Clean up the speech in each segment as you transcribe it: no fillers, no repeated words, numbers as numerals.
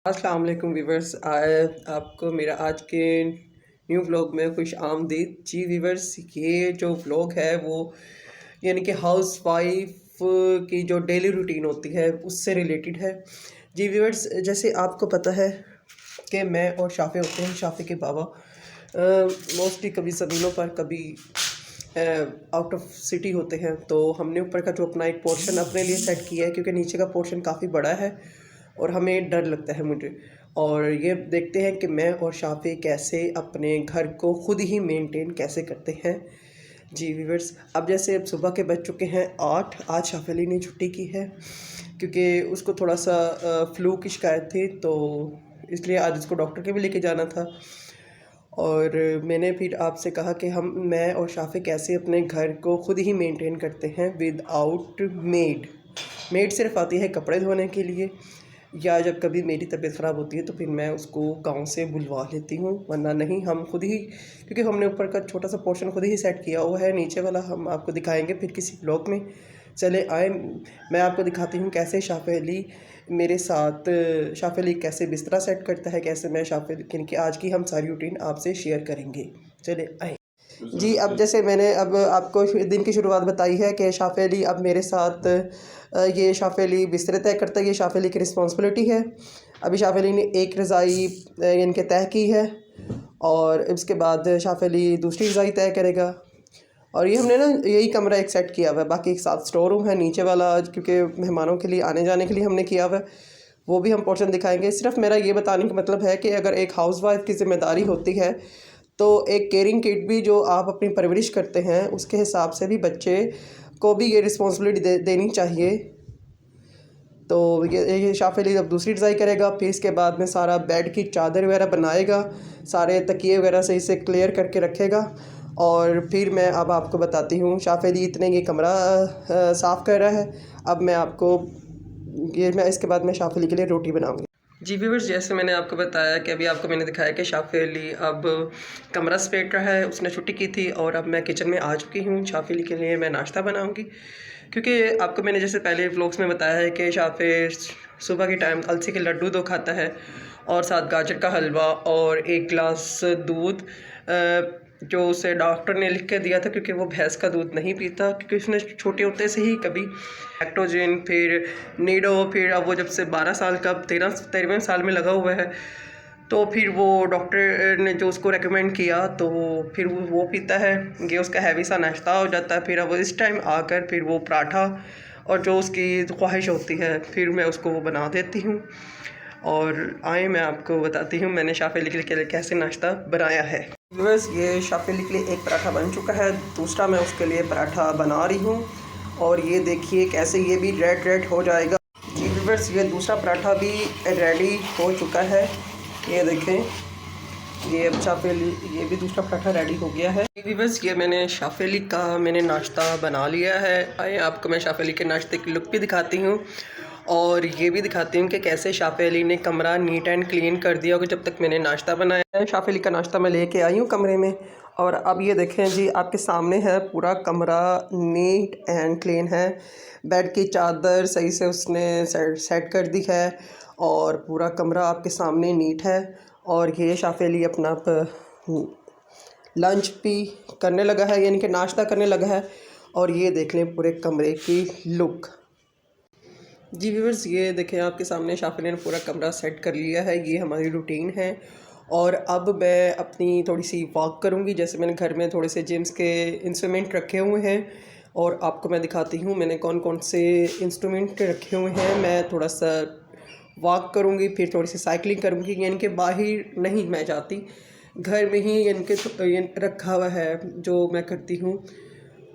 अस्सलाम वालेकुम वीवर्स। आपको मेरा आज के न्यू व्लॉग में खुश आमदीद। जी वीवर्स, ये जो व्लॉग है वो यानी कि हाउस वाइफ की जो डेली रूटीन होती है उससे रिलेटेड है। जी वीवर्स, जैसे आपको पता है कि मैं और शाफ़े होते हैं, शाफ़े के बाबा मोस्टली कभी ज़मीनों पर कभी आउट ऑफ सिटी होते हैं। तो हमने ऊपर का जो अपना एक पोर्शन अपने लिए सेट किया है, क्योंकि नीचे का पोर्शन काफ़ी बड़ा है और हमें डर लगता है मुझे। और ये देखते हैं कि मैं और शाफ़े कैसे अपने घर को ख़ुद ही मेंटेन कैसे करते हैं। जी व्यूअर्स, अब जैसे अब सुबह के बज चुके हैं 8। आज शाफ़े अली ने छुट्टी की है क्योंकि उसको थोड़ा सा फ्लू की शिकायत थी, तो इसलिए आज उसको डॉक्टर के भी लेके जाना था। और मैंने फिर आपसे कहा कि मैं और शाफ़े कैसे अपने घर को ख़ुद ही मेंटेन करते हैं विदाउट मेड। मेड सिर्फ आती है कपड़े धोने के लिए, या जब कभी मेरी तबीयत ख़राब होती है तो फिर मैं उसको गांव से बुलवा लेती हूँ, वरना नहीं हम खुद ही, क्योंकि हमने ऊपर का छोटा सा पोर्शन खुद ही सेट किया हुआ है। नीचे वाला हम आपको दिखाएंगे फिर किसी ब्लॉग में। चले आए, मैं आपको दिखाती हूँ कैसे शाफ़े अली मेरे साथ शाफ़े अली कैसे बिस्तरा सेट करता है, कैसे मैं शाफ़े अली की आज की हम सारी रूटीन आपसे शेयर करेंगे। चले आए जी। अब जैसे मैंने अब आपको दिन की शुरुआत बताई है कि शाफ़े अली अब मेरे साथ ये शाफ़े अली बिस्तरे तय करता है, ये शाफ़े अली की रिस्पॉन्सिबिलिटी है। अभी शाफ़े अली ने एक रज़ाई इनके तय की है और इसके बाद शाफ़े अली दूसरी रज़ाई तय करेगा। और ये हमने ना यही कमरा एक सेट किया हुआ है, बाकी एक साथ स्टोर रूम है नीचे वाला, क्योंकि मेहमानों के लिए आने जाने के लिए हमने किया हुआ है, वो भी हम पोर्शन दिखाएंगे। सिर्फ मेरा ये बताने का मतलब है कि अगर एक हाउस वाइफ की ज़िम्मेदारी होती है तो एक केयरिंग किड भी जो आप अपनी परवरिश करते हैं उसके हिसाब से भी बच्चे को भी ये रिस्पॉन्सिबिलिटी देनी चाहिए। तो ये शाफ़े अली अब दूसरी रज़ाई करेगा, फिर इसके बाद में सारा बेड की चादर वगैरह बनाएगा, सारे तकिए वगैरह से इसे क्लियर करके रखेगा। और फिर मैं अब आपको बताती हूँ, शाफ़े अली इतने ये कमरा साफ़ कर रहा है। अब मैं इसके बाद मैं शाफ़े अली के लिए रोटी बनाऊँगी। जी व्यूअर्स, जैसे मैंने आपको बताया कि अभी आपको मैंने दिखाया कि शाफ़े अली अब कमरा समेट रहा है, उसने छुट्टी की थी और अब मैं किचन में आ चुकी हूँ। शाफ़े अली के लिए मैं नाश्ता बनाऊँगी, क्योंकि आपको मैंने जैसे पहले व्लॉग्स में बताया है कि शाफ़े सुबह के टाइम अलसी के लड्डू दो खाता है और साथ गाजर का हलवा और एक गिलास दूध, जो उसे डॉक्टर ने लिख के दिया था, क्योंकि वो भैंस का दूध नहीं पीता, क्योंकि उसने छोटे होते से ही कभी लैक्टोजन फिर नीडो, फिर अब वो जब से 12 साल का 13वें साल में लगा हुआ है, तो फिर वो डॉक्टर ने जो उसको रेकमेंड किया तो फिर वो पीता है। ये उसका हैवी सा नाश्ता हो जाता है। फिर अब इस टाइम आकर फिर वो पराठा और जो उसकी ख्वाहिश होती है फिर मैं उसको वो बना देती हूँ। और आए मैं आपको बताती हूँ मैंने शाफ़े अली के लिए कैसे नाश्ता बनाया है। बस ये शाफ़े अली के लिए एक पराठा बन चुका है, दूसरा मैं उसके लिए पराठा बना रही हूँ और ये देखिए कैसे ये भी रेड रेड हो जाएगा। जी व्यूअर्स, ये दूसरा पराठा भी रेडी हो चुका है, ये देखें, ये अब शाफ़े अली ये भी दूसरा पराठा रेडी हो गया है। व्यूअर्स, ये मैंने शाफ़े अली का नाश्ता बना लिया है। आइए आपको मैं शाफ़े अली के नाश्ते की लुक भी दिखाती हूँ और ये भी दिखाती हूँ कि कैसे शाफ़े अली ने कमरा नीट एंड क्लीन कर दिया होगा जब तक मैंने नाश्ता बनाया है। शाफ़े अली का नाश्ता मैं लेके आई हूँ कमरे में और अब ये देखें जी, आपके सामने है पूरा कमरा नीट एंड क्लीन है। बेड की चादर सही से उसने सेट कर दी है और पूरा कमरा आपके सामने नीट है। और ये शाफ़े अली अपना लंच भी करने लगा है, यानी कि नाश्ता करने लगा है। और ये देख लें पूरे कमरे की लुक। जी व्यूअर्स, ये देखें आपके सामने शाफ़े अली ने पूरा कमरा सेट कर लिया है। ये हमारी रूटीन है और अब मैं अपनी थोड़ी सी वॉक करूँगी। जैसे मैंने घर में थोड़े से जिम्स के इंस्ट्रूमेंट रखे हुए हैं और आपको मैं दिखाती हूँ मैंने कौन कौन से इंस्ट्रूमेंट रखे हुए हैं। मैं थोड़ा सा वॉक करूँगी, फिर थोड़ी सी साइकिलिंग करूँगी, यानी कि बाहर नहीं मैं जाती, घर में ही यानी कि रखा हुआ है जो मैं करती हूँ।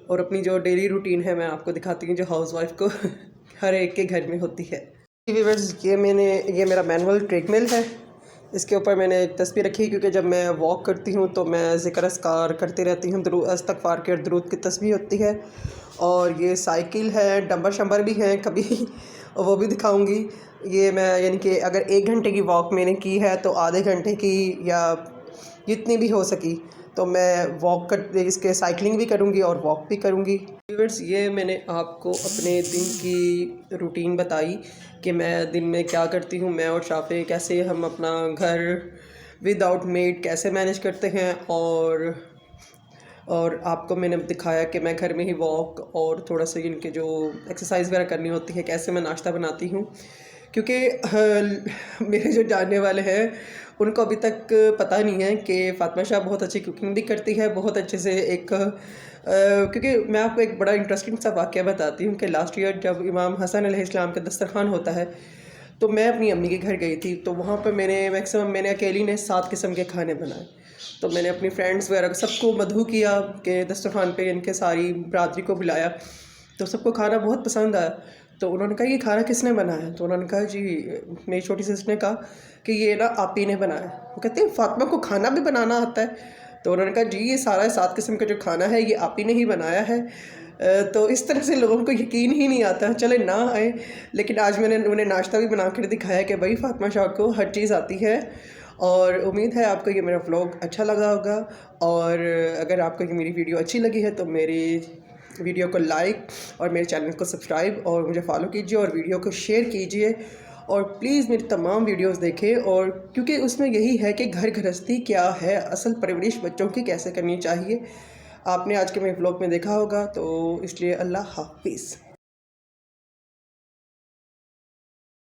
और अपनी जो डेली रूटीन है मैं आपको दिखाती हूँ, जो हाउसवाइफ को हर एक के घर में होती है। व्यूअर्स, ये मेरा मैनुअल ट्रेडमिल है। इसके ऊपर मैंने एक तस्बीह रखी, क्योंकि जब मैं वॉक करती हूँ तो मैं ज़िक्र अस्कार करती रहती हूँ, इस्तग़फ़ार की और दुरूद की तस्बीह होती है। और ये साइकिल है, डंबर शंबर भी हैं कभी वो भी दिखाऊंगी। ये मैं यानी कि अगर 1 घंटे की वॉक मैंने की है तो आधे घंटे की या जितनी भी हो सकी तो मैं वॉक कर इसके साइकिलिंग भी करूँगी और वॉक भी करूँगी। व्यूअर्स, ये मैंने आपको अपने दिन की रूटीन बताई कि मैं दिन में क्या करती हूँ। मैं और शाफ़े कैसे हम अपना घर विदाउट मेड कैसे मैनेज करते हैं, और आपको मैंने दिखाया कि मैं घर में ही वॉक और थोड़ा सा इनके जो एक्सरसाइज वगैरह करनी होती है, कैसे मैं नाश्ता बनाती हूँ। क्योंकि मेरे जो जानने वाले हैं उनको अभी तक पता नहीं है कि फ़ातिमा शाह बहुत अच्छी कुकिंग भी करती है, बहुत अच्छे से क्योंकि मैं आपको एक बड़ा इंटरेस्टिंग सा वाक़या बताती हूँ कि लास्ट ईयर जब इमाम हसन अलैहिस्सलाम का दस्तरखान होता है, तो मैं अपनी अम्मी के घर गई थी। तो वहाँ पर मैंने अकेली ने 7 किस्म के खाने बनाए। तो मैंने अपनी फ्रेंड्स वगैरह सबको मदऊ किया कि दस्तरखान पे इनके सारी बरादरी को बुलाया। तो सबको खाना बहुत पसंद आया। तो उन्होंने कहा, ये खाना किसने बनाया? तो उन्होंने कहा, जी मेरी छोटी सिस्टर ने कहा कि ये ना आप ही ने बनाया। वो कहते हैं, फ़ातिमा को खाना भी बनाना आता है? तो उन्होंने कहा, जी ये सारा 7 किस्म का जो खाना है ये आप ही ने ही बनाया है। तो इस तरह से लोगों को यकीन ही नहीं आता, चले ना आए, लेकिन आज मैंने उन्हें नाश्ता भी बना कर दिखाया कि भाई फ़ातिमा शाह को हर चीज़ आती है। और उम्मीद है आपको ये मेरा व्लॉग अच्छा लगा होगा, और अगर आपको ये मेरी वीडियो अच्छी लगी है तो मेरी वीडियो को लाइक और मेरे चैनल को सब्सक्राइब और मुझे फॉलो कीजिए और वीडियो को शेयर कीजिए, और प्लीज़ मेरी तमाम वीडियोस देखें। और क्योंकि उसमें यही है कि घर गृहस्थी क्या है, असल परवरिश बच्चों की कैसे करनी चाहिए, आपने आज के मेरे व्लॉग में देखा होगा। तो इसलिए अल्लाह हाफिज़।